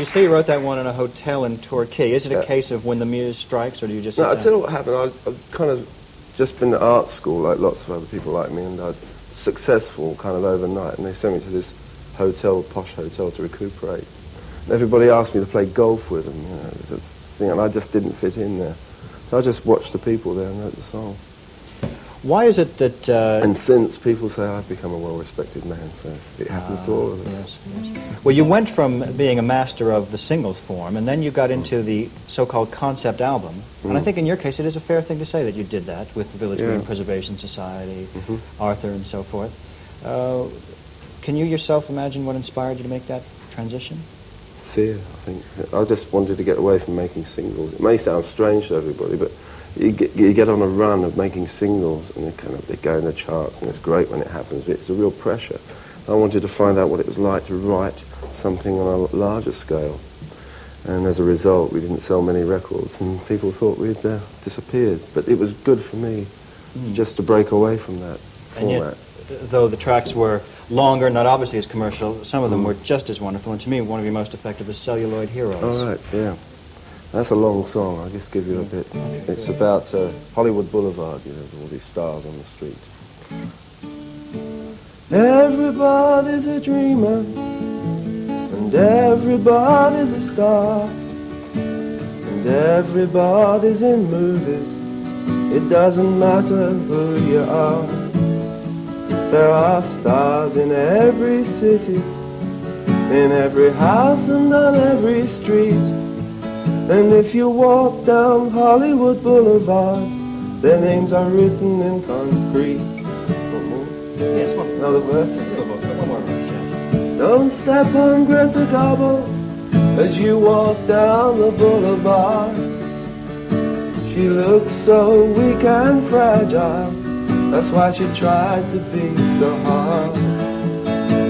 You say you wrote that one in a hotel in Torquay. Is it a case of when the muse strikes, or do you just... No, I'll tell you what happened. I've kind of just been at art school, like lots of other people like me, and I'd successful kind of overnight, and they sent me to this hotel, posh hotel, to recuperate. And everybody asked me to play golf with them, you know, this thing, and I just didn't fit in there. So I just watched the people there and wrote the song. Why is it that... And since, people say I've become a well-respected man, so it happens to all of us. Yes, yes. Well, you went from being a master of the singles form, and then you got into the so-called concept album. And I think in your case it is a fair thing to say that you did that with the Village Green Preservation Society, Arthur, and so forth. Can you yourself imagine what inspired you to make that transition? Fear, I think. I just wanted to get away from making singles. It may sound strange to everybody, but you get on a run of making singles, and they go in the charts, and it's great when it happens, but it's a real pressure. I wanted to find out what it was like to write something on a larger scale, and as a result we didn't sell many records, and people thought we'd disappeared. But it was good for me just to break away from that format. And yet, though the tracks were longer, not obviously as commercial, some of them were just as wonderful, and to me one of your most effective is Celluloid Heroes. All right, yeah. That's a long song. I'll just give you a bit. It's about Hollywood Boulevard, you know, with all these stars on the street. Everybody's a dreamer, and everybody's a star, and everybody's in movies. It doesn't matter who you are. There are stars in every city, in every house and on every street. And if you walk down Hollywood Boulevard, their names are written in concrete. Yes, one. Another verse. One more verse, yes. Don't step on Greta Garbo as you walk down the boulevard. She looks so weak and fragile, that's why she tried to be so hard.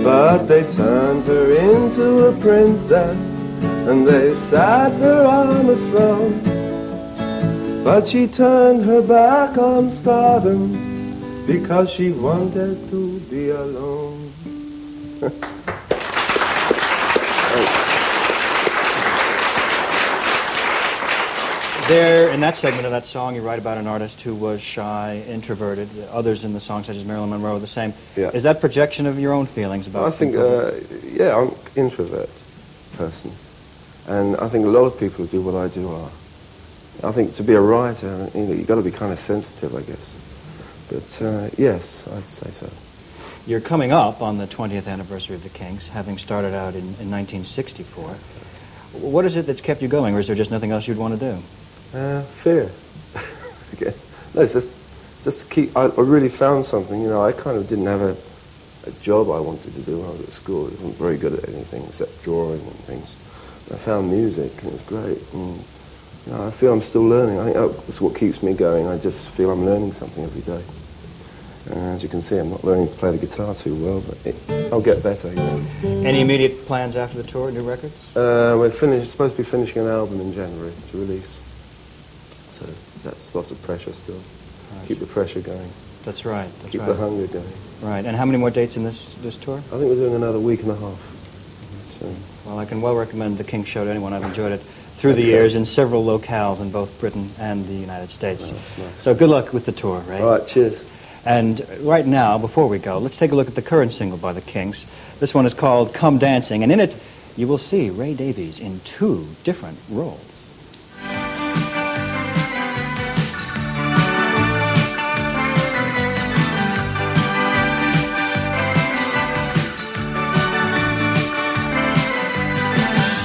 But they turned her into a princess, and they sat her on a throne. But she turned her back on stardom because she wanted to be alone. There, in that segment of that song, you write about an artist who was shy, introverted. Others in the song, such as Marilyn Monroe, are the same. Yeah. Is that projection of your own feelings about... I think, yeah, I'm an introvert person. And I think a lot of people who do what I do are. I think to be a writer, you know, you've got to be kind of sensitive, I guess. But yes, I'd say so. You're coming up on the 20th anniversary of the Kinks, having started out in 1964. What is it that's kept you going, or is there just nothing else you'd want to do? Fear. Again. No, it's just to keep... I really found something, you know. I kind of didn't have a job I wanted to do when I was at school. I wasn't very good at anything except drawing and things. I found music, and it was great. And, you know, I feel I'm still learning. I think that's what keeps me going. I just feel I'm learning something every day. And as you can see, I'm not learning to play the guitar too well, but I'll get better, you know. Any immediate plans after the tour, new records? We're supposed to be finishing an album in January to release. So that's lots of pressure still. Right. Keep the pressure going. That's right. Keep the hunger going. Right. And how many more dates in this tour? I think we're doing another week and a half. So. Well, I can well recommend the Kinks show to anyone. I've enjoyed it through the years in several locales in both Britain and the United States. Nice. So good luck with the tour, Ray. All right, cheers. And right now, before we go, let's take a look at the current single by the Kinks. This one is called Come Dancing, and in it, you will see Ray Davies in two different roles.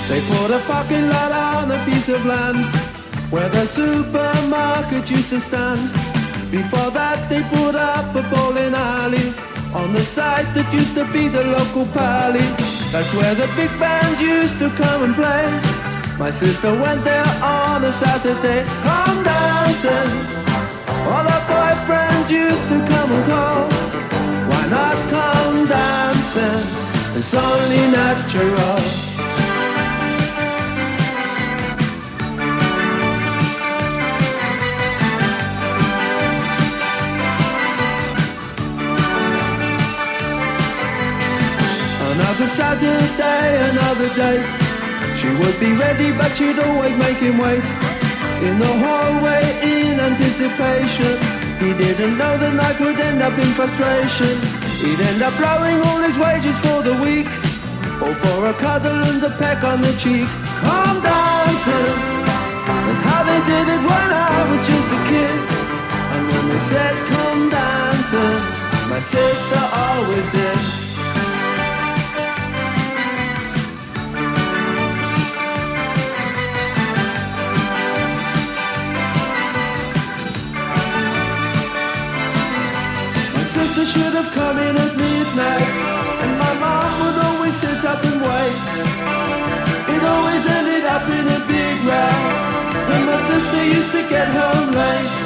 They put a parking lot on a piece of land where the supermarket used to stand. Before that they put up a bowling alley on the site that used to be the local pally. That's where the big band used to come and play. My sister went there on a Saturday. Come dancing, all her boyfriends used to come and call. Why not come dancing? It's only natural. Another Saturday, another date. She She would be ready, but she'd always make him wait in the hallway in anticipation. He didn't know the night would end up in frustration. He'd end up blowing all his wages for the week, all for a cuddle and a peck on the cheek. Come dancing, that's how they did it when I was just a kid. And when they said come dancing, my sister always did. Sister should have come in at midnight, and my mom would always sit up and wait. It always ended up in a big row when my sister used to get home late.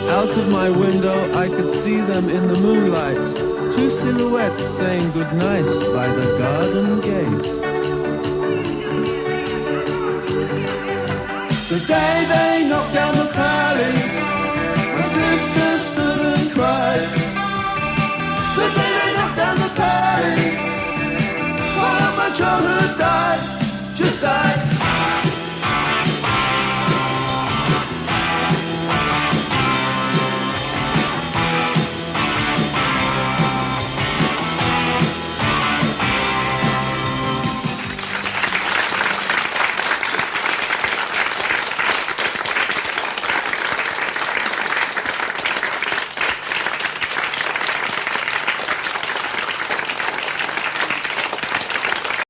Out of my window I could see them in the moonlight, two silhouettes saying goodnight by the garden gate. The day they knocked down the paling, my sister stood and cried. The day they knocked down the paling, while my childhood died, just died.